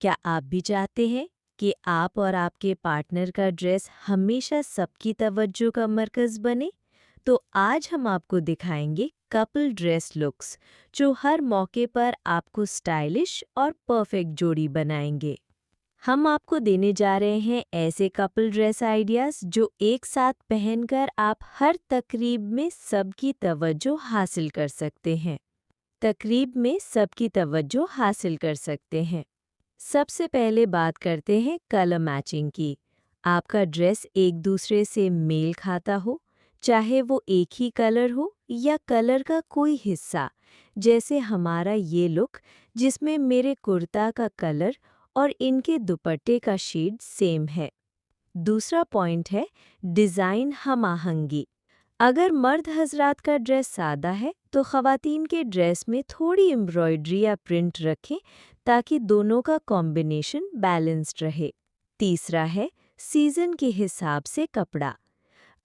क्या आप भी चाहते हैं कि आप और आपके पार्टनर का ड्रेस हमेशा सबकी तवज्जो का मरकज़ बने? तो आज हम आपको दिखाएंगे कपल ड्रेस लुक्स जो हर मौके पर आपको स्टाइलिश और परफेक्ट जोड़ी बनाएंगे। हम आपको देने जा रहे हैं ऐसे कपल ड्रेस आइडियाज़ जो एक साथ पहनकर आप हर तकरीब में सबकी तवज्जो हासिल कर सकते हैं। तकरीब में सबकी तवज्जो हासिल कर सकते हैं। सबसे पहले बात करते हैं कलर मैचिंग की। आपका ड्रेस एक दूसरे से मेल खाता हो, चाहे वो एक ही कलर हो या कलर का कोई हिस्सा, जैसे हमारा ये लुक जिसमें मेरे कुर्ता का कलर और इनके दुपट्टे का शेड सेम है। दूसरा पॉइंट है डिज़ाइन हम-आहंगी। अगर मर्द हजरात का ड्रेस सादा है तो ख़वातीन के ड्रेस में थोड़ी एम्ब्रॉयडरी या प्रिंट रखें ताकि दोनों का कॉम्बिनेशन बैलेंस्ड रहे। तीसरा है सीज़न के हिसाब से कपड़ा।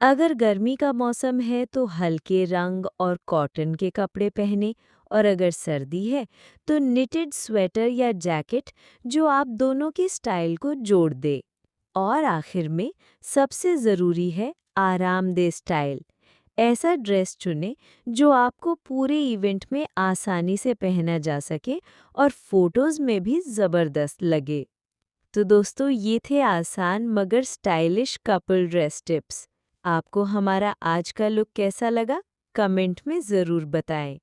अगर गर्मी का मौसम है तो हल्के रंग और कॉटन के कपड़े पहने, और अगर सर्दी है तो निटेड स्वेटर या जैकेट जो आप दोनों के स्टाइल को जोड़ दे। और आखिर में सबसे ज़रूरी है आरामदेह स्टाइल। ऐसा ड्रेस चुनें जो आपको पूरे इवेंट में आसानी से पहना जा सके और फोटोज़ में भी ज़बरदस्त लगे। तो दोस्तों, ये थे आसान मगर स्टाइलिश कपल ड्रेस टिप्स। आपको हमारा आज का लुक कैसा लगा? कमेंट में ज़रूर बताएं।